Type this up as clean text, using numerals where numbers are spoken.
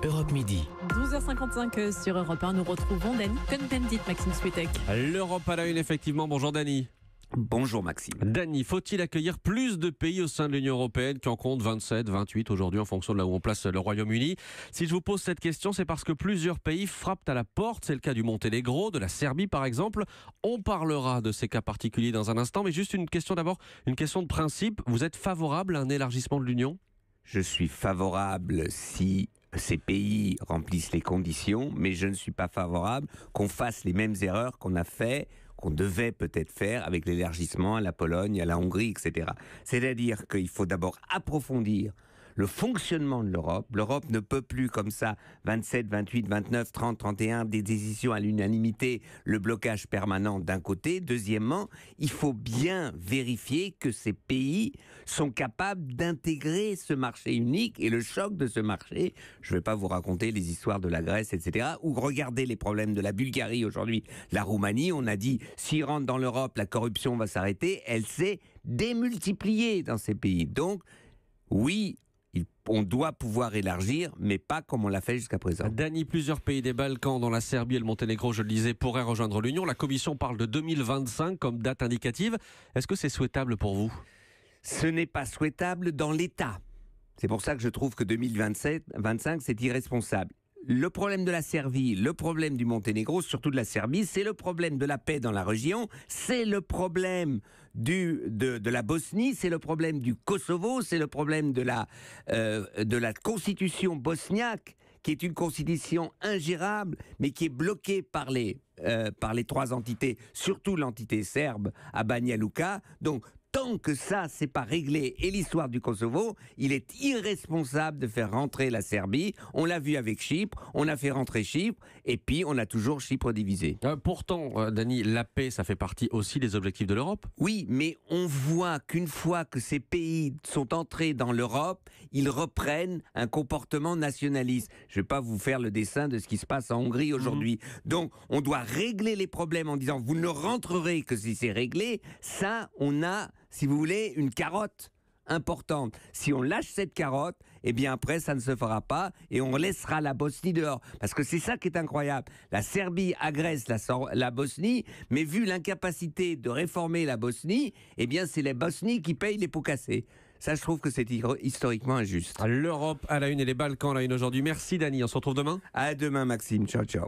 Europe Midi. 12h55 sur Europe 1, nous retrouvons Dany Cohn-Bendit, Maxime Switek. L'Europe à la une, effectivement. Bonjour Dany. Bonjour Maxime. Dany, faut-il accueillir plus de pays au sein de l'Union Européenne qui en compte 27, 28 aujourd'hui en fonction de là où on place le Royaume-Uni? Si je vous pose cette question, c'est parce que plusieurs pays frappent à la porte. C'est le cas du Monténégro, de la Serbie par exemple. On parlera de ces cas particuliers dans un instant, mais juste une question d'abord, une question de principe. Vous êtes favorable à un élargissement de l'Union? Je suis favorable si ces pays remplissent les conditions, mais je ne suis pas favorable qu'on fasse les mêmes erreurs qu'on a fait, qu'on devait peut-être faire avec l'élargissement à la Pologne, à la Hongrie, etc. C'est-à-dire qu'il faut d'abord approfondir le fonctionnement de l'Europe. L'Europe ne peut plus comme ça, 27, 28, 29, 30, 31, des décisions à l'unanimité, le blocage permanent d'un côté. Deuxièmement, il faut bien vérifier que ces pays sont capables d'intégrer ce marché unique et le choc de ce marché. Je ne vais pas vous raconter les histoires de la Grèce, etc. Ou regardez les problèmes de la Bulgarie aujourd'hui, la Roumanie. On a dit, s'ils rentrent dans l'Europe, la corruption va s'arrêter. Elle s'est démultipliée dans ces pays. Donc, oui, on doit pouvoir élargir, mais pas comme on l'a fait jusqu'à présent. Dany, plusieurs pays des Balkans, dont la Serbie et le Monténégro, je le disais, pourraient rejoindre l'Union. La Commission parle de 2025 comme date indicative. Est-ce que c'est souhaitable pour vous? Ce n'est pas souhaitable dans l'État. C'est pour ça que je trouve que 2025, c'est irresponsable. Le problème de la Serbie, le problème du Monténégro, surtout de la Serbie, c'est le problème de la paix dans la région, c'est le problème de la Bosnie, c'est le problème du Kosovo, c'est le problème de la constitution bosniaque, qui est une constitution ingérable, mais qui est bloquée par les trois entités, surtout l'entité serbe à Banja Luka. Donc, tant que ça, c'est pas réglé, et l'histoire du Kosovo, il est irresponsable de faire rentrer la Serbie. On l'a vu avec Chypre, on a fait rentrer Chypre, et puis on a toujours Chypre divisé. Pourtant, Dany, la paix, ça fait partie aussi des objectifs de l'Europe. Oui, mais on voit qu'une fois que ces pays sont entrés dans l'Europe, ils reprennent un comportement nationaliste. Je ne vais pas vous faire le dessin de ce qui se passe en Hongrie aujourd'hui. Donc, on doit régler les problèmes en disant, vous ne rentrerez que si c'est réglé. Ça, on a, si vous voulez, une carotte importante. Si on lâche cette carotte, eh bien après ça ne se fera pas et on laissera la Bosnie dehors. Parce que c'est ça qui est incroyable. La Serbie agresse la Bosnie, mais vu l'incapacité de réformer la Bosnie, eh bien c'est les Bosnies qui payent les pots cassés. Ça, je trouve que c'est historiquement injuste. L'Europe à la une et les Balkans à la une aujourd'hui. Merci Dany, on se retrouve demain. À demain Maxime, ciao ciao.